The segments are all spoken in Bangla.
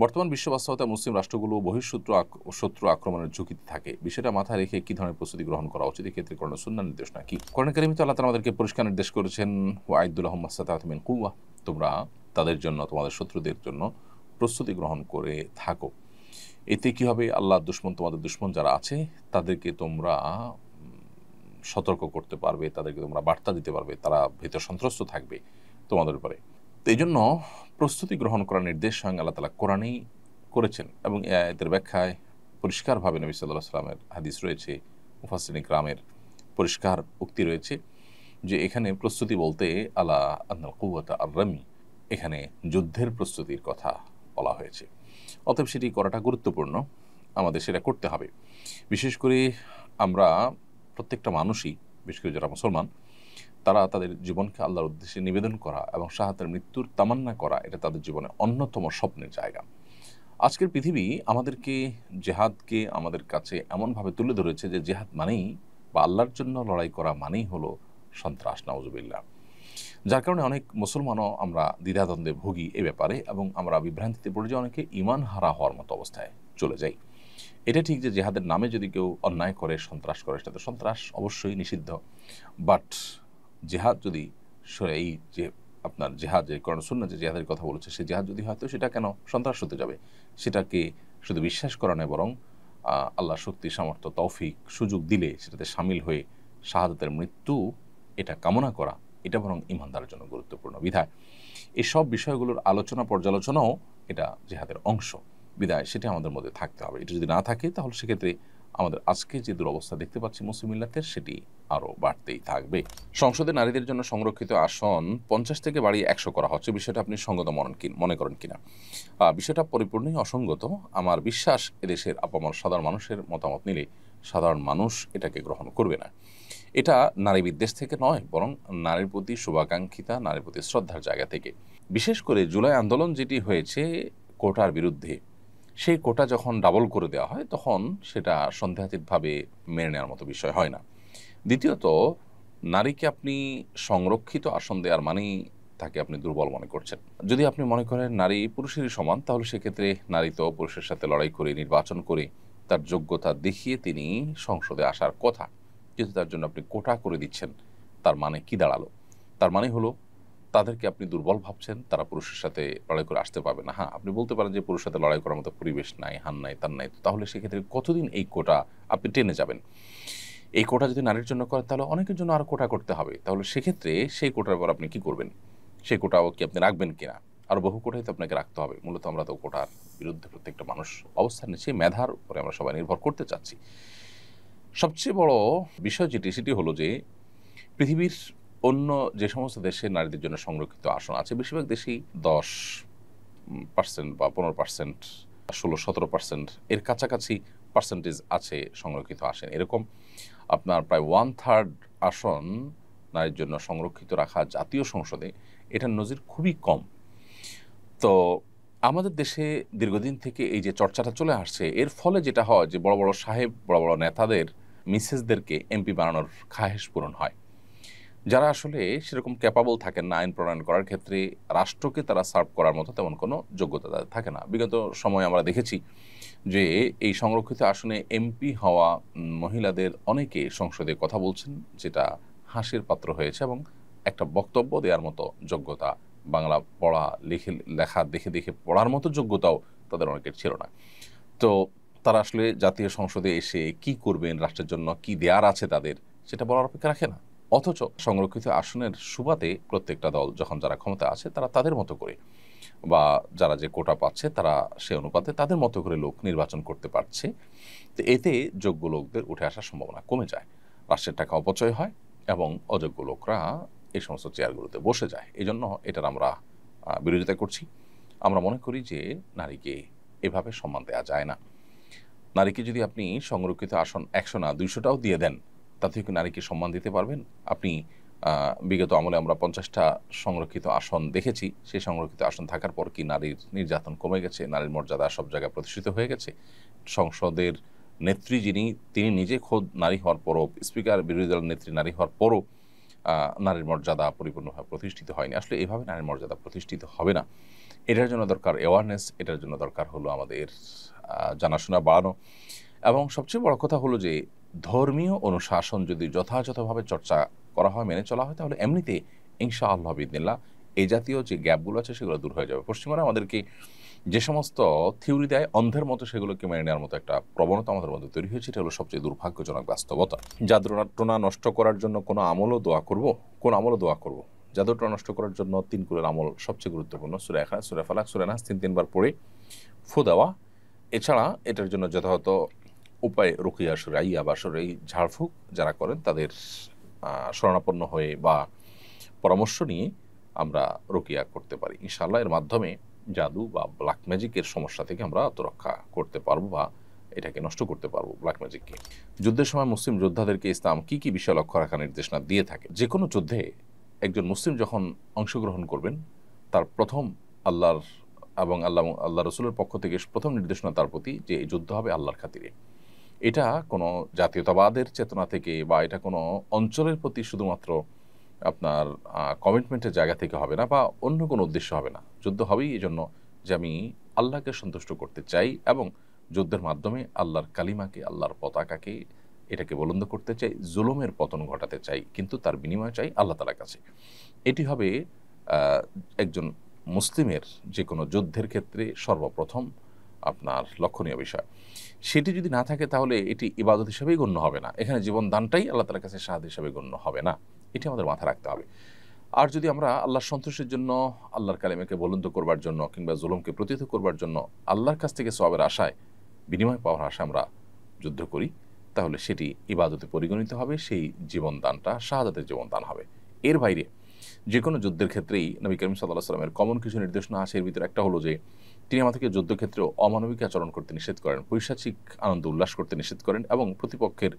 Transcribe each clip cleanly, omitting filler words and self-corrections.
বর্তমান বিশ্ব বাস্তবতায় মুসলিম রাষ্ট্রগুলো শত্রু আক্রমণের ঝুঁকিতে থাকে। বিষয়টা মাথায় রেখে কি ধরনের প্রস্তুতি গ্রহণ করা উচিত? এক্ষেত্রে কোরআন ও সুন্নাহর নির্দেশনা কি? কোরআন কারিমে তো আল্লাহ তাআলা আমাদেরকে পরিষ্কার নির্দেশ করেছেন, ওয়াইদু লাহুম মাসতাতা'তুম মিন কুওয়া, তোমরা তাদের জন্য, তোমাদের শত্রুদের জন্য প্রস্তুতি গ্রহণ করে থাকো। এতে কি হবে? আল্লাহর দুশমন, তোমাদের দুশমন যারা আছে তাদেরকে তোমরা সতর্ক করতে পারবে, তাদেরকে তোমরা বার্তা দিতে পারবে, তারা ভীত সন্ত্রস্ত থাকবে তোমাদের উপরে। তো এই জন্য প্রস্তুতি গ্রহণ করার নির্দেশ স্বয়ং আল্লাহ তাআলা কোরআনেই করেছেন, এবং এই আয়াতের ব্যাখ্যায় পরিষ্কারভাবে নবী সাল্লাল্লাহু আলাইহি ওয়াসাল্লামের হাদিস রয়েছে, মুফাসসিরিন কিরামের পরিষ্কার উক্তি রয়েছে যে এখানে প্রস্তুতি বলতে আলা আন্নাল কুওয়াতা আর-রামি, এখানে যুদ্ধের প্রস্তুতির কথা বলা হয়েছে। অতএব সেটি করাটা গুরুত্বপূর্ণ, আমাদের সেটা করতে হবে। বিশেষ করে আমরা প্রত্যেকটা মানুষই, বিশেষ করে যারা মুসলমান, তারা তাদের জীবনকে আল্লাহর উদ্দেশ্যে নিবেদন করা এবং শাহাদাতের মৃত্যুর তামান্না করা, এটা তাদের জীবনে অন্যতম স্বপ্নের জায়গা। আজকের পৃথিবী আমাদেরকে, জেহাদকে আমাদের কাছে এমনভাবে তুলে ধরেছে যে জেহাদ মানেই বা আল্লাহর জন্য লড়াই করা মানেই হলো সন্ত্রাস, নাউজুবিল্লাহ। যার কারণে অনেক মুসলমানও আমরা দ্বিধাদ্বন্দ্বে ভুগি এ ব্যাপারে, এবং আমরা বিভ্রান্তিতে পড়ে যাই, অনেকে ঈমান হারা হওয়ার মতো অবস্থায় চলে যাই। এটা ঠিক যে জেহাদের নামে যদি কেউ অন্যায় করে, সন্ত্রাস করে, সেটা তো সন্ত্রাস, অবশ্যই নিষিদ্ধ। বাট জেহাদ যদি এই যে আপনার জেহাদ, যে কোরআন সুন্নাহ যে জেহাদের কথা বলেছে, সেই জেহাদ যদি হয়তো সেটা কেন সন্ত্রাস হতে যাবে? সেটাকে শুধু বিশ্বাস করা নয়, বরং আল্লাহ শক্তি, সামর্থ্য, তৌফিক, সুযোগ দিলে সেটাতে শামিল হয়ে শাহাদাতের মৃত্যু এটা কামনা করা, এটা বরং ঈমানদারের জন্য গুরুত্বপূর্ণ। বিধায় এসব বিষয়গুলোর আলোচনা পর্যালোচনাও এটা জেহাদের অংশ। বিধায় সেটা আমাদের মধ্যে থাকতে হবে। এটা যদি না থাকে তাহলে সেক্ষেত্রে আমাদের আজকে যে দুরবস্থা দেখতে পাচ্ছি মুসলিম মিল্লাতের, সেটি আরও বাড়তেই থাকবে। সংসদে নারীদের জন্য সংরক্ষিত আসন 50 থেকে বাড়িয়ে 100 করা হচ্ছে। বিষয়টা আপনি সঙ্গত মনে করেন কিনা? বিষয়টা পরিপূর্ণই অসঙ্গত। আমার বিশ্বাস এদেশের আপামর সাধারণ মানুষের মতামত নিলে সাধারণ মানুষ এটাকে গ্রহণ করবে না। এটা নারী বিদ্বেষ থেকে নয়, বরং নারীর প্রতি শুভাকাঙ্ক্ষিতা, নারীর প্রতি শ্রদ্ধার জায়গা থেকে। বিশেষ করে জুলাই আন্দোলন যেটি হয়েছে কোটার বিরুদ্ধে, সেই কোটা যখন ডাবল করে দেওয়া হয় তখন সেটা সন্দেহাতীতভাবে মেনে নেওয়ার মতো বিষয় হয় না। দ্বিতীয়ত, নারীকে আপনি সংরক্ষিত আসন দেওয়ার মানেই তাকে আপনি দুর্বল মনে করছেন। যদি আপনি মনে করেন নারী পুরুষেরই সমান, তাহলে সেক্ষেত্রে নারী তো পুরুষের সাথে লড়াই করে, নির্বাচন করে, তার যোগ্যতা দেখিয়ে তিনি সংসদে আসার কথা, কিন্তু তার জন্য আপনি কোটা করে দিচ্ছেন। তার মানে কি দাঁড়ালো? তার মানে হলো তাদেরকে আপনি দুর্বল ভাবছেন, তারা পুরুষের সাথে লড়াই করে আসতে পারবে না। হ্যাঁ, আপনি বলতে পারেন যে পুরুষের সাথে লড়াই করার মতো পরিবেশ নাই, হান নাই, তার নাই। তাহলে সেক্ষেত্রে কতদিন এই কোটা আপনি টেনে যাবেন? এই কোটা যদি নারীর জন্য করেন, তাহলে অনেকের জন্য আরও কোটা করতে হবে। তাহলে সেক্ষেত্রে সেই কোটার পর আপনি কি করবেন? সেই কোটাও কি আপনি রাখবেন কিনা? আরও বহু কোটাই তো আপনাকে রাখতে হবে। মূলত আমরা তো কোটার বিরুদ্ধে প্রত্যেকটা মানুষ অবস্থান নিচ্ছে, মেধার উপরে আমরা সবাই নির্ভর করতে চাচ্ছি। সবচেয়ে বড় বিষয় যেটি, সেটি হলো যে পৃথিবীর অন্য যে সমস্ত দেশে নারীদের জন্য সংরক্ষিত আসন আছে, বেশিরভাগ দেশেই 10% বা 15%, 16-17% এর কাছাকাছি পার্সেন্টেজ আছে সংরক্ষিত আসন। এরকম আপনার প্রায় 1/3 আসন নারীর জন্য সংরক্ষিত রাখা জাতীয় সংসদে, এটার নজির খুবই কম। তো আমাদের দেশে দীর্ঘদিন থেকে এই যে চর্চাটা চলে আসছে, এর ফলে যেটা হয় যে বড় বড় সাহেব, বড় বড় নেতাদের মিসেসদেরকে এমপি বানানোর খাহেশ পূরণ হয়। যারা আসলে সেরকম ক্যাপাবল থাকেন না আইন প্রণয়ন করার ক্ষেত্রে, রাষ্ট্রকে তারা সার্ভ করার মতো তেমন কোনো যোগ্যতা তাদের থাকে না। বিগত সময়ে আমরা দেখেছি যে এই সংরক্ষিত আসনে এমপি হওয়া মহিলাদের অনেকে সংসদে কথা বলছেন, যেটা হাসির পাত্র হয়েছে, এবং একটা বক্তব্য দেওয়ার মতো যোগ্যতা, বাংলা পড়া লেখা দেখে দেখে পড়ার মতো যোগ্যতাও তাদের অনেকের ছিল না। তো তারা আসলে জাতীয় সংসদে এসে কি করবেন, রাষ্ট্রের জন্য কি দেয়ার আছে তাদের, সেটা বলার অপেক্ষা রাখে না। অথচ সংরক্ষিত আসনের সুবাদে প্রত্যেকটা দল যখন যারা ক্ষমতা আছে, তারা তাদের মতো করে, বা যারা যে কোটা পাচ্ছে তারা সে অনুপাতে তাদের মতো করে লোক নির্বাচন করতে পারছে। তো এতে যোগ্য লোকদের উঠে আসার সম্ভাবনা কমে যায়, রাষ্ট্রের টাকা অপচয় হয়, এবং অযোগ্য লোকরা এই সমস্ত চেয়ারগুলোতে বসে যায়। এই জন্য এটার আমরা বিরোধিতা করছি। আমরা মনে করি যে নারীকে এভাবে সম্মান দেওয়া যায় না। নারীকে যদি আপনি সংরক্ষিত আসন 100 না 200টাও দিয়ে দেন, তাতে কি নারীকে সম্মান দিতে পারবেন? আপনি বিগত আমলে আমরা 50টা সংরক্ষিত আসন দেখেছি। সেই সংরক্ষিত আসন থাকার পর কি নারীর নির্যাতন কমে গেছে? নারীর মর্যাদা সব জায়গায় প্রতিষ্ঠিত হয়ে গেছে? সংসদের নেত্রী যিনি, তিনি নিজে খোদ নারী হওয়ার পরও, স্পিকার বিরোধী দলের নেত্রী নারী হওয়ার পরও নারীর মর্যাদা পরিপূর্ণভাবে প্রতিষ্ঠিত হয়নি। আসলে এভাবে নারীর মর্যাদা প্রতিষ্ঠিত হবে না। এটার জন্য দরকার অ্যাওয়ারনেস, এটার জন্য দরকার হলো আমাদের জানাশোনা বাড়ানো, এবং সবচেয়ে বড় কথা হলো যে ধর্মীয় অনুশাসন যদি যথাযথভাবে চর্চা করা হয়, মেনে চলা হয়, তাহলে এমনিতে ইনশাআল্লাহ বিদিনিল্লাহ এই জাতীয় যে গ্যাপগুলো আছে সেগুলো দূর হয়ে যাবে। পশ্চিমারা আমাদেরকে যে সমস্ত থিওরি দেয় অন্ধের মতো সেগুলোকে মেনে নেওয়ার মতো একটা প্রবণতা আমাদের মধ্যে তৈরি হয়েছে, এটা হলো সবচেয়ে দুর্ভাগ্যজনক বাস্তবতা। জাদুটোনা নষ্ট করার জন্য কোনো আমলও দোয়া করব, কোন আমলও দোয়া করব? জাদুটোনা নষ্ট করার জন্য 3 কুলের আমল সবচেয়ে গুরুত্বপূর্ণ। সূরা ইখলাস, সূরা ফালাক, সূরা নাস 3 বার পড়ে ফু দেওয়া। এছাড়া এটার জন্য যথাযথ উপায় রুকিয়া শরঈয়া বা শরঈ ঝাড়ফুঁক যারা করেন তাদের শরণাপন্ন হয়ে বা পরামর্শ নিয়ে আমরা রুকিয়া করতে পারি। ইনশাআল্লাহ এর মাধ্যমে জাদু বা ব্ল্যাক ম্যাজিকের সমস্যা থেকে আমরা আত্মরক্ষা করতে পারবো বা এটাকে নষ্ট করতে পারবো, ব্ল্যাক ম্যাজিককে। যুদ্ধের সময় মুসলিম যোদ্ধাদেরকে ইসলাম কি কি বিষয় লক্ষ্য রাখার নির্দেশনা দিয়ে থাকে? যে কোনো যুদ্ধে একজন মুসলিম যখন অংশগ্রহণ করবেন, তার প্রথম আল্লাহর এবং আল্লাহ রসুলের পক্ষ থেকে প্রথম নির্দেশনা তার প্রতি যে এই যুদ্ধ হবে আল্লাহর খাতিরে। এটা কোনো জাতীয়তাবাদের চেতনা থেকে বা এটা কোনো অঞ্চলের প্রতি শুধুমাত্র আপনার কমিটমেন্টের জায়গা থেকে হবে না বা অন্য কোনো উদ্দেশ্য হবে না। যুদ্ধ হবেই এই জন্য যে আমি আল্লাহকে সন্তুষ্ট করতে চাই এবং যুদ্ধের মাধ্যমে আল্লাহর কালিমাকে, আল্লাহর পতাকাকে এটাকে বুলন্দ করতে চাই, জুলুমের পতন ঘটাতে চাই, কিন্তু তার বিনিময় চাই আল্লাহ তাআলার কাছে। এটি হবে একজন মুসলিমের যে কোনো যুদ্ধের ক্ষেত্রে সর্বপ্রথম আপনার লক্ষণীয় বিষয়। সেটি যদি না থাকে তাহলে এটি ইবাদত হিসেবেই গণ্য হবে না। এখানে জীবনদানটাই আল্লাহ তাআলার কাছে শাহাদাত হিসেবে গণ্য হবে না। এটি আমাদের মাথায় রাখতে হবে। আর যদি আমরা আল্লাহর সন্তুষ্টির জন্য, আল্লাহর কালিমাকে বুলন্দ করবার জন্য কিংবা জুলুমকে প্রতিহত করবার জন্য আল্লাহর কাছ থেকে সওয়াবের আশায়, বিনিময় পাওয়ার আশায় আমরা যুদ্ধ করি, তাহলে সেটি ইবাদতে পরিগণিত হবে, সেই জীবনদানটা শাহাদাতের জীবনদান হবে। এর বাইরে যে কোনো যুদ্ধের ক্ষেত্রেই নবী করিম সাল্লাল্লাহু আলাইহি ওয়াসাল্লামের কমন কিছু নির্দেশনা আছে। এর ভিতরে একটা হলো যে তিনি আমাদেরকে যুদ্ধক্ষেত্রেও অমানবিক আচরণ করতে নিষেধ করেন, পৈশাচিক আনন্দ উল্লাস করতে নিষেধ করেন এবং প্রতিপক্ষের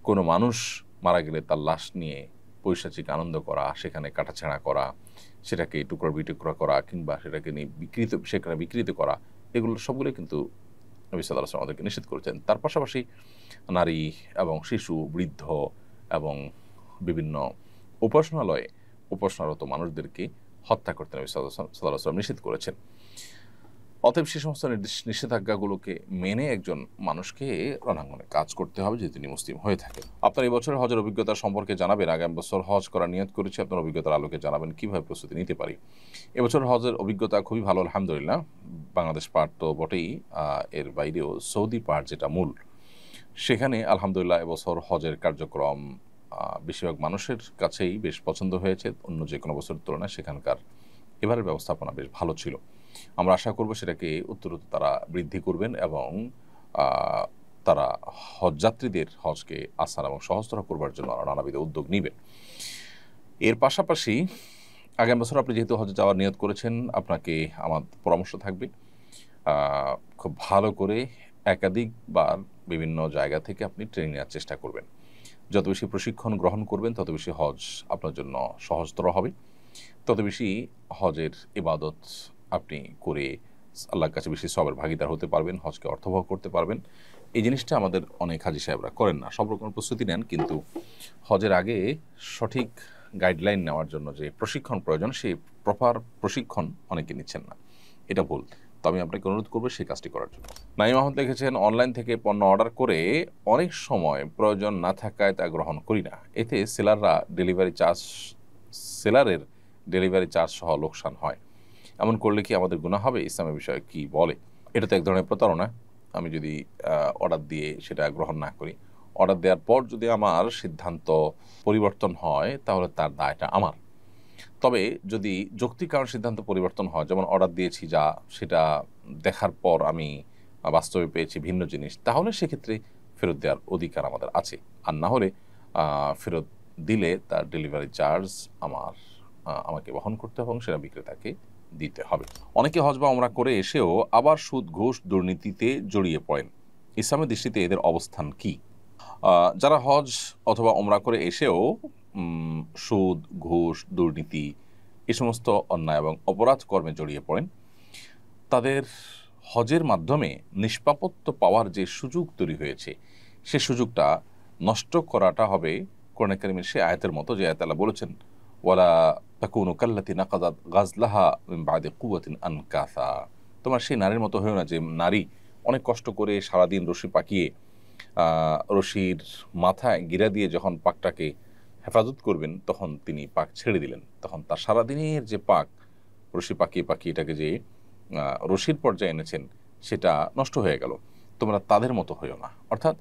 কোনো মানুষ মারা গেলে তার লাশ নিয়ে পৈশাচিক আনন্দ করা, সেখানে কাটাছেঁড়া করা, সেটাকে টুকরা বিটুকরা করা কিংবা সেটাকে নিয়ে বিকৃত করা, এগুলো সবগুলোই কিন্তু নবী সাল্লাল্লাহু আলাইহি ওয়াসাল্লাম আমাদেরকে নিষেধ করেছেন। তার পাশাপাশি নারী এবং শিশু, বৃদ্ধ এবং বিভিন্ন উপাসনালয়ে উপাসনারত মানুষদেরকে হত্যা করতে নবী সাল্লাল্লাহু আলাইহি ওয়াসাল্লাম নিষেধ করেছেন। অতএব সে সমস্ত নিষেধাজ্ঞাগুলোকে মেনে একজন মানুষকে রণাঙ্গনে কাজ করতে হবে যদি তিনি মুসলিম হয়ে থাকেন। আপনার এই বছরের হজের অভিজ্ঞতা সম্পর্কে জানাবেন। আগামী বছর হজ করার নিয়ত করেছি, আপনার অভিজ্ঞতার আলোকে জানাবেন কীভাবে প্রস্তুতি নিতে পারি। এবছর হজের অভিজ্ঞতা খুবই ভালো আলহামদুলিল্লাহ। বাংলাদেশ পাহাড় তো বটেই, এর বাইরেও সৌদি পাহাড় যেটা মূল, সেখানে আলহামদুলিল্লাহ এবছর হজের কার্যক্রম বেশিরভাগ মানুষের কাছেই বেশ পছন্দ হয়েছে। অন্য যে কোনো বছরের তুলনায় সেখানকার এবারের ব্যবস্থাপনা বেশ ভালো ছিল। আমরা আশা করব সেটাকে উত্তরোত্তর তারা বৃদ্ধি করবেন এবং তারা হজযাত্রীদের হজকে আসান এবং সহজতর করবার জন্য নানাবিধ উদ্যোগ নেবেন। এর পাশাপাশি আগামী বছর আপনি যেহেতু হজে যাওয়ার নিয়ত করেছেন, আপনাকে আমার পরামর্শ থাকবে খুব ভালো করে একাধিকবার বিভিন্ন জায়গা থেকে আপনি ট্রেনিং নেওয়ার চেষ্টা করবেন। যত বেশি প্রশিক্ষণ গ্রহণ করবেন তত বেশি হজ আপনার জন্য সহজতর হবে, তত বেশি হজের ইবাদত আপনি করে আল্লাহর কাছে বেশি সওয়াবের ভাগীদার হতে পারবেন, হজকে অর্থবহ করতে পারবেন। এই জিনিসটা আমাদের অনেক হাজি সাহেবরা করেন না। সব রকম প্রস্তুতি নেন, কিন্তু হজের আগে সঠিক গাইডলাইন নেওয়ার জন্য যে প্রশিক্ষণ প্রয়োজন, সেই প্রপার প্রশিক্ষণ অনেকে নিচ্ছেন না। এটা ভুল। তো আমি আপনাকে অনুরোধ করবো সেই কাজটি করার জন্য। নাইম আহমদ লিখেছেন, অনলাইন থেকে পণ্য অর্ডার করে অনেক সময় প্রয়োজন না থাকায় তা গ্রহণ করি না। এতে সেলারের ডেলিভারি চার্জ সহ লোকসান হয়। এমন করলে কি আমাদের গুনাহ হবে? ইসলামের বিষয়ে কি বলে? এটা তো এক ধরনের প্রতারণা। আমি যদি অর্ডার দিয়ে সেটা গ্রহণ না করি, অর্ডার দেওয়ার পর যদি আমার সিদ্ধান্ত পরিবর্তন হয় তাহলে তার দায়টা আমার। তবে যদি যৌক্তিক কারণ সিদ্ধান্ত পরিবর্তন হয়, যেমন অর্ডার দিয়েছি যা, সেটা দেখার পর আমি বাস্তবে পেয়েছি ভিন্ন জিনিস, তাহলে সেক্ষেত্রে ফেরত দেওয়ার অধিকার আমাদের আছে। আর না হলে ফেরত দিলে তার ডেলিভারি চার্জ আমাকে বহন করতে হবে এবং সেটা বিক্রেতাকে দিতে হবে। অনেকে হজ বা ওমরা করে এসেও আবার সুদ, ঘুষ, দুর্নীতিতে জড়িয়ে পড়েন। ইসলামের দৃষ্টিতে এদের অবস্থান কি? যারা হজ অথবা ওমরা করে এসেও সুদ, ঘুষ, দুর্নীতি এ সমস্ত অন্যায় এবং অপরাধ কর্মে জড়িয়ে পড়েন, তাদের হজের মাধ্যমে নিষ্পাপত্য পাওয়ার যে সুযোগ তৈরি হয়েছে, সে সুযোগটা নষ্ট করাটা হবে কোরআন কারীমের সে আয়াতের মতো, যে আয়াত আল্লাহ বলেছেন, ওয়ালা তাকুনু কাল্লাতি নাকাদাত গাজলাহা মিন বাদি কুওয়াতিন আনকাসা। তোমার সেই নারীর মতো হয়েও না যে নারী অনেক কষ্ট করে সারাদিন রশি পাকিয়ে রশির মাথায় গিরা দিয়ে যখন পাকটাকে হেফাজত করবেন, তখন তিনি পাক ছেড়ে দিলেন, তখন তার সারাদিনের যে পাক রশি পাকিয়ে পাকিয়ে এটাকে যে রশির পর্যায়ে এনেছেন সেটা নষ্ট হয়ে গেল। তোমরা তাদের মতো হইও না। অর্থাৎ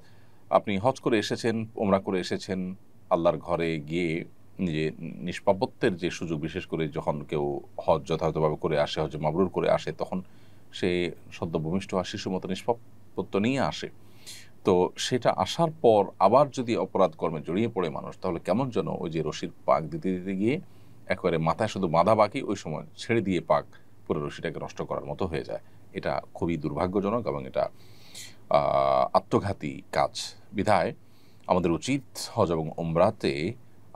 আপনি হজ করে এসেছেন, ওমরা করে এসেছেন, আল্লাহর ঘরে গিয়ে যে নিষ্পাপত্বের যে সুযোগ, বিশেষ করে যখন কেউ হজ যথাযথভাবে করে আসে, হজ মাবরুর করে আসে, তখন সে সদ্য ভূমিষ্ঠ আর শিশুর মতো নিষ্পাপত্ব নিয়ে আসে। তো সেটা আসার পর আবার যদি অপরাধ কর্মে জড়িয়ে পড়ে মানুষ, তাহলে কেমন যেন ওই যে রশির পাক দিতে দিতে গিয়ে একেবারে মাথায় শুধু বাঁধা বাকি, ওই সময় ছেড়ে দিয়ে পাক পুরো রশিটাকে নষ্ট করার মতো হয়ে যায়। এটা খুবই দুর্ভাগ্যজনক এবং এটা আত্মঘাতী কাজ। বিধায় আমাদের উচিত হজ এবং ওমরাতে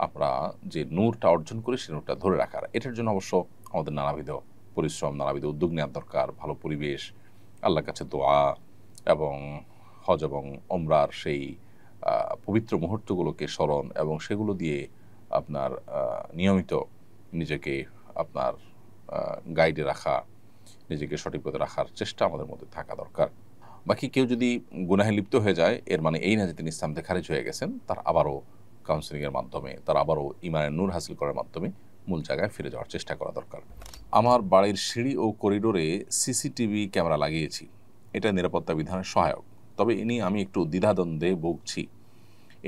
আমরা যে নূরটা অর্জন করি সে নূরটা ধরে রাখার। এটার জন্য অবশ্য আমাদের নানাবিধ পরিশ্রম, নানাবিধ উদ্যোগ নেওয়ার দরকার, ভালো পরিবেশ, আল্লাহর কাছে দোয়া এবং হজ এবং ওমরার সেই পবিত্র মুহূর্তগুলোকে স্মরণ এবং সেগুলো দিয়ে আপনার নিয়মিত নিজেকে আপনার গাইডে রাখা, নিজেকে সঠিক পথে রাখার চেষ্টা আমাদের মধ্যে থাকা দরকার। বাকি কেউ যদি গুনাহে লিপ্ত হয়ে যায়, এর মানে এই না যে তিনি ইসলাম থেকে খারিজ হয়ে গেছেন। তার আবারও কাউন্সেলিংয়ের মাধ্যমে, তার আবারও ইমানের নূর হাসিল করার মাধ্যমে মূল জায়গায় ফিরে যাওয়ার চেষ্টা করা দরকার। আমার বাড়ির সিঁড়ি ও করিডোরে সিসিটিভি ক্যামেরা লাগিয়েছি, এটা নিরাপত্তা বিধানের সহায়ক। তবে ইনি আমি একটু দ্বিধাদ্বন্দ্বে ভুগছি,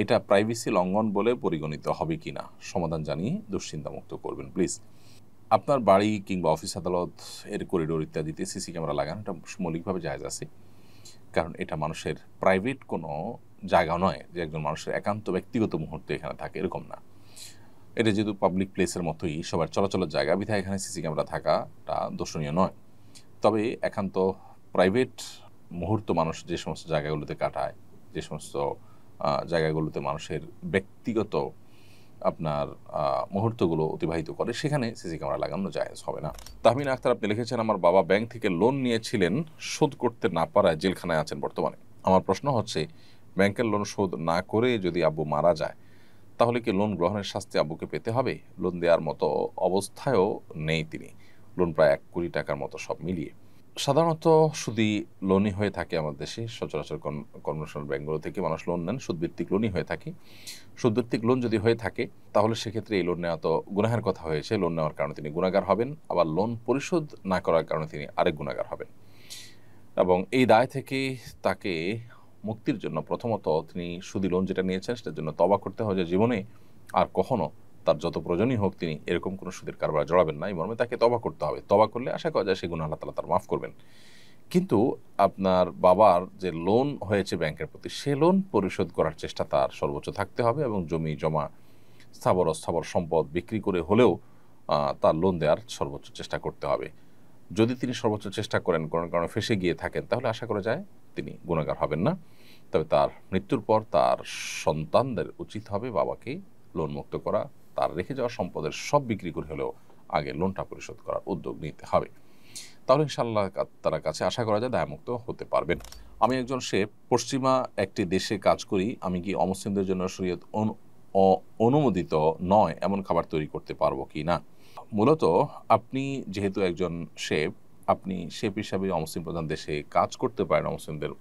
এটা প্রাইভেসি লঙ্ঘন বলে পরিগণিত হবে কি না, সমাধান জানিয়ে দুশ্চিন্তামুক্ত করবেন প্লিজ। আপনার বাড়ি কিংবা অফিস আদালত এর করিডোর ইত্যাদিতে সিসি ক্যামেরা লাগানো এটা মৌলিকভাবে জায়েজ আছে, কারণ এটা মানুষের প্রাইভেট কোনো জায়গা নয় যে একজন মানুষের একান্ত ব্যক্তিগত মুহূর্তে এখানে থাকে, এরকম না। এটা যেহেতু পাবলিক প্লেসের মতোই সবার চলাচলের জায়গা, বিধায় এখানে সিসি ক্যামেরা থাকাটা দর্শনীয় নয়। তবে একান্ত প্রাইভেট মুহূর্ত মানুষ যে সমস্ত জায়গাগুলোতে কাটায়, যে সমস্ত জায়গাগুলোতে মানুষের ব্যক্তিগত আপনার মুহূর্তগুলো অতিবাহিত করে, সেখানে সিসি ক্যামেরা লাগানো জায়েজ হবে না। তাহমিনা আক্তার আপনি লিখেছেন, আমার বাবা ব্যাংক থেকে লোন নিয়েছিলেন, শোধ করতে না পারায় জেলখানায় আছেন বর্তমানে। আমার প্রশ্ন হচ্ছে, ব্যাংকের লোন শোধ না করে যদি আব্বু মারা যায়, তাহলে কি লোন গ্রহণের শাস্তি আব্বুকে পেতে হবে? লোন দেওয়ার মতো অবস্থায়ও নেই তিনি, লোন প্রায় 1 কোটি টাকার মতো সব মিলিয়ে। সাধারণত সুদী লোনই হয়ে থাকে আমাদের দেশে, সচরাচর কনভেনশনাল ব্যাংকগুলো থেকে মানুষ লোন নেন, সুদভিত্তিক লোনই হয়ে থাকে। সুদভিত্তিক লোন যদি হয়ে থাকে, তাহলে সেক্ষেত্রে এই লোন নেওয়া তো গুনাহের কথা হয়েছে, লোন নেওয়ার কারণে তিনি গুনাহগার হবেন, আবার লোন পরিশোধ না করার কারণে তিনি আরেক গুনাহগার হবেন। এবং এই দায় থেকে তাকে মুক্তির জন্য প্রথমত তিনি সুদী লোন যেটা নিয়েছেন সেটার জন্য তওবা করতে হয় যে জীবনে আর কখনো তার যত প্রয়োজনই হোক তিনি এরকম কোনো সুদের কারবারে জড়াবেন না, এই মর্মে তাকে তওবা করতে হবে। তওবা করলে আশা করা যায় সেই গুনাহ আল্লাহ তাআলা তার মাফ করবেন। কিন্তু আপনার বাবার যে লোন হয়েছে ব্যাংকের প্রতি, সে লোন পরিশোধ করার চেষ্টা তার সর্বোচ্চ থাকতে হবে এবং জমি জমা স্থাবর অস্থাবর সম্পদ বিক্রি করে হলেও তার লোন দেওয়ার সর্বোচ্চ চেষ্টা করতে হবে। যদি তিনি সর্বোচ্চ চেষ্টা করেন, কোনো কারণে ফেঁসে গিয়ে থাকেন, তাহলে আশা করা যায় তিনি গুনাহগার হবেন না। তবে তার মৃত্যুর পর তার সন্তানদের উচিত হবে বাবাকে লোন মুক্ত করা, তার রেখে যাওয়া সম্পদের সব বিক্রি করে হলেও আগে লোনটা পরিশোধ করার উদ্যোগ নিতে হবে। তাহলে ইনশাআল্লাহ তার কাছে আশা করা যায় দায়মুক্ত হতে পারবেন। আমি একজন শেফ, পশ্চিমা একটি দেশে কাজ করি, আমি কি অমুসলিমদের জন্য শরীয়ত অনুমোদিত নয় এমন খাবার তৈরি করতে পারবো কি না? মূলত আপনি যেহেতু একজন শেফ, আপনি শেফ হিসাবে অমুসলিম প্রধান দেশে কাজ করতে পারেন অমুসলিমদের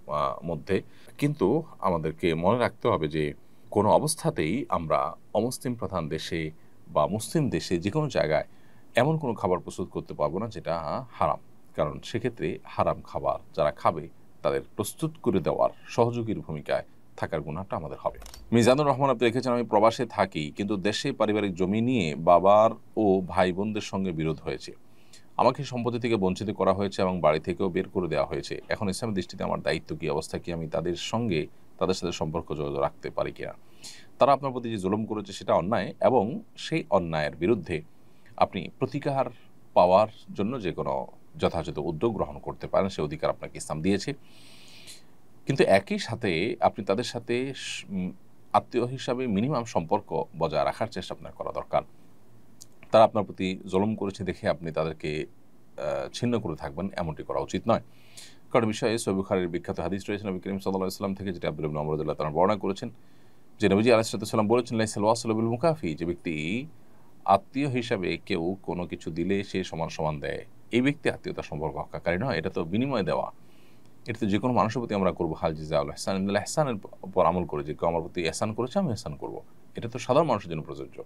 মধ্যে, কিন্তু আমাদেরকে মনে রাখতে হবে যে কোনো অবস্থাতেই আমরা অমুসলিম প্রধান দেশে বা মুসলিম দেশে যে কোনো জায়গায় এমন কোনো খাবার প্রস্তুত করতে পারবো না যেটা হারাম, কারণ সেক্ষেত্রে হারাম খাবার যারা খাবে তাদের প্রস্তুত করে দেওয়ার সহযোগীর ভূমিকায় থাকার গুণাটা আমাদের হবে। মিজানুর রহমান আপনি দেখেছেন, আমি প্রবাসে থাকি কিন্তু দেশে পারিবারিক জমি নিয়ে বাবার ও ভাই বোনদের সঙ্গে বিরোধ হয়েছে, আমাকে সম্পত্তি থেকে বঞ্চিত করা হয়েছে এবং বাড়ি থেকেও বের করে দেওয়া হয়েছে। এখন ইসলামের দৃষ্টিতে আমার দায়িত্ব কি, অবস্থা কি, আমি তাদের সাথে সম্পর্ক যোগাযোগ রাখতে পারি কিনা? তারা আপনার প্রতি যে জুলুম করেছে সেটা অন্যায় এবং সেই অন্যায়ের বিরুদ্ধে আপনি প্রতিকার পাওয়ার জন্য যে কোনো যথাযথ উদ্যোগ গ্রহণ করতে পারেন, সে অধিকার আপনাকে ইসলাম দিয়েছে। কিন্তু একই সাথে আপনি তাদের সাথে আত্মীয় হিসাবে মিনিমাম সম্পর্ক বজায় রাখার চেষ্টা আপনার করা দরকার। তারা আপনার প্রতি জুলুম করেছে দেখে আপনি তাদেরকে ছিন্ন করে থাকবেন, এমনটি করা উচিত নয়। কারণ বিষয়ে সহিহ বুখারীর বিখ্যাত হাদিস রয়েছে নবী করিম সাল্লাল্লাহু আলাইহি ওয়াসাল্লাম থেকে, যেটা আব্দুল্লাহ ইবনে ওমর রাদিয়াল্লাহু তাআলা বর্ণনা করেছেন যে নবীজি আলাইহিস সালাম বলেছেন, লাইসাল ওয়াসিলু বিল মুকাফি, যে ব্যক্তি আত্মীয় হিসাবে কেউ কোনো কিছু দিলে সে সমান সমান দেয়, এই ব্যক্তি আত্মীয়তার সম্পর্ক রক্ষাকারী নয়। এটা তো বিনিময় দেওয়া। এটা তো যে কোনো মানুষের প্রতি আমরা করবো হাল জিজাউল ইহসান ইল্লাল ইহসানের উপর আমল করে, যে কেউ আমার প্রতি এহসান করেছে আমি এহসান করবো, এটা তো সাধারণ মানুষের জন্য প্রযোজ্য।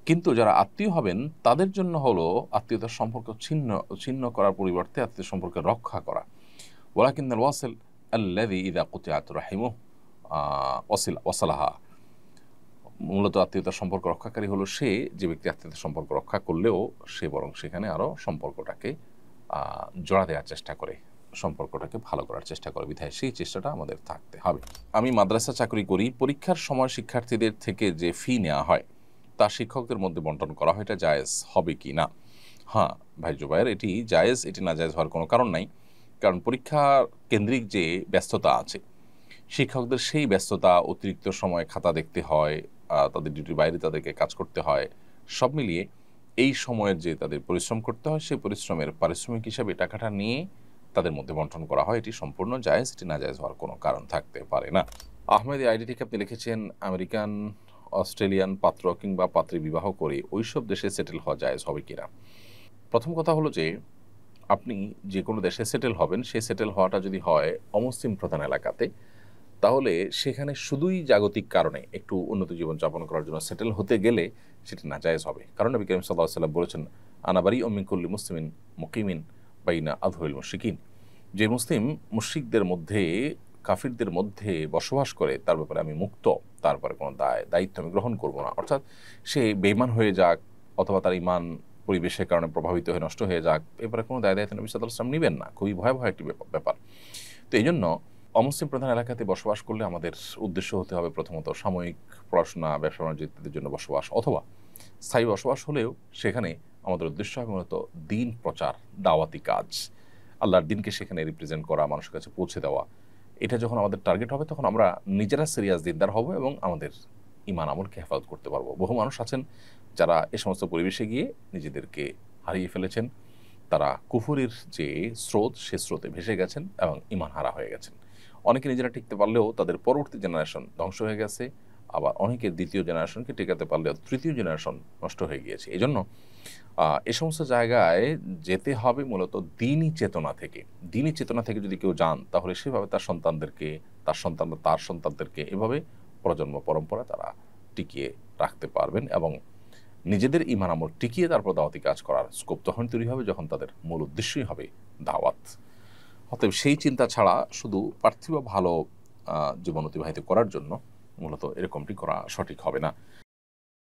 কিন্তু যারা আত্মীয় হবেন তাদের জন্য হলো আত্মীয়তার সম্পর্ক ছিন্ন করার পরিবর্তে আত্মীয় সম্পর্কে রক্ষা করা। ওয়ালাকিন্নাল ওয়াসিল আল্লাযী ইযা কুতিআত রাহিমুহু ওয়াসালাহা। মূলত আত্মীয়তার সম্পর্ক রক্ষাকারী হলো সে যে ব্যক্তি আত্মীয়তার সম্পর্ক রক্ষা করলেও সে বরং সেখানে আরও সম্পর্কটাকে জোড়া দেওয়ার চেষ্টা করে, সম্পর্কটাকে ভালো করার চেষ্টা করে। বিধায় সেই চেষ্টাটা আমাদের থাকতে হবে। আমি মাদ্রাসা চাকরি করি, পরীক্ষার সময় শিক্ষার্থীদের থেকে যে ফি নেওয়া হয় তা শিক্ষকদের মধ্যে বন্টন করা হয়, এটা জায়েজ হবে কি না? হ্যাঁ ভাই জুবায়ের, এটি জায়েজ, এটি না জায়েজ হওয়ার কোনো কারণ নাই। কারণ পরীক্ষা কেন্দ্রিক যে ব্যস্ততা আছে, শিক্ষকদের সেই ব্যস্ততা, অতিরিক্ত সময় খাতা দেখতে হয়, তাদের ডিউটির বাইরে তাদেরকে কাজ করতে হয়, সব মিলিয়ে এই সময়ের যে তাদের পরিশ্রম করতে হয় সেই পরিশ্রমের পারিশ্রমিক হিসাবে টাকাটা নিয়ে তাদের মধ্যে বন্টন করা হয়। এটি সম্পূর্ণ জায়েজ, এটি না জায়েজ হওয়ার কোনো কারণ থাকতে পারে না। আহমেদ আইডি থেকে আপনি লিখেছেন, আমেরিকান অস্ট্রেলিয়ান পাত্র কিংবা পাত্রী বিবাহ করে ওইসব দেশে সেটেল হওয়া জায়েজ হবে কিনা? প্রথম কথা হলো যে আপনি যে কোনো দেশে সেটেল হবেন, সেই সেটেল হওয়াটা যদি হয় অমুসলিম প্রধান এলাকাতে, তাহলে সেখানে শুধুই জাগতিক কারণে একটু উন্নত জীবনযাপন করার জন্য সেটেল হতে গেলে সেটি নাজায়েজ হবে। কারণ নবী করিম সাল্লাল্লাহু আলাইহি ওয়াসাল্লাম বলেছেন, আনা বারিউম মিন কুল্লি মুসলিমিন মুকিমিন বাইনা আযহুরিল মুশরিকিন। যে মুসলিম মুশরিকদের মধ্যে, কাফিরদের মধ্যে বসবাস করে তার ব্যাপারে আমি মুক্ত, তারপরে কোনো দায়িত্ব আমি গ্রহণ করব না। অর্থাৎ সে বেঈমান হয়ে যাক অথবা তার ঈমান পরিবেশের কারণে প্রভাবিত হয়ে নষ্ট হয়ে যাক, এবারে কোনো দায়িত্ব নবী সাল্লাল্লাহু আলাইহি ওয়াসাল্লাম নেবেন না। খুবই ভয়াবহ একটি ব্যাপার। তো এই জন্য অমুসলিম প্রধান এলাকাতে বসবাস করলে আমাদের উদ্দেশ্য হতে হবে প্রথমত সাময়িক পড়াশোনা, ব্যবসা বাণিজ্য ইত্যাদির জন্য বসবাস, অথবা স্থায়ী বসবাস হলেও সেখানে আমাদের উদ্দেশ্য হবে মূলত দিন প্রচার, দাওয়াতি কাজ, আল্লাহর দিনকে সেখানে রিপ্রেজেন্ট করা, মানুষের কাছে পৌঁছে দেওয়া। এটা যখন আমাদের টার্গেট হবে তখন আমরা নিজেরা সিরিয়াস দিনদার হব এবং আমাদের ঈমান আমলকে হেফাজত করতে পারবো। বহু মানুষ আছেন যারা এ সমস্ত পরিবেশে গিয়ে নিজেদেরকে হারিয়ে ফেলেছেন, তারা কুফুরির যে স্রোত সে স্রোতে ভেসে গেছেন এবং ঈমান হারা হয়ে গেছেন। অনেকে নিজেরা টিকতে পারলেও তাদের পরবর্তী জেনারেশন ধ্বংস হয়ে গেছে, আবার অনেকের দ্বিতীয় জেনারেশনকে টিকাতে পারলেও তৃতীয় জেনারেশন নষ্ট হয়ে গিয়েছে। এই জন্য এ সমস্ত জায়গায় যেতে হবে মূলত দিনই চেতনা থেকে। দিনই চেতনা থেকে যদি কেউ যান তাহলে সেভাবে তার সন্তানদেরকে, তার সন্তানরা তার সন্তানদেরকে এভাবে প্রজন্ম পরম্পরা তারা টিকিয়ে রাখতে পারবেন এবং নিজেদের ঈমান আমল টিকিয়ে তারপর দাওয়াতি কাজ করার স্কোপ তখন তৈরি হবে যখন তাদের মূল উদ্দেশ্যই হবে দাওয়াত। অতএব সেই চিন্তা ছাড়া শুধু পার্থিব ভালো জীবন অতিবাহিত করার জন্য মূলত এরকমটি করা সঠিক হবে না।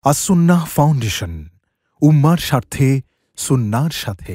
আস-সুন্নাহ ফাউন্ডেশন, উম্মার স্বার্থে সুন্নাহর সাথে।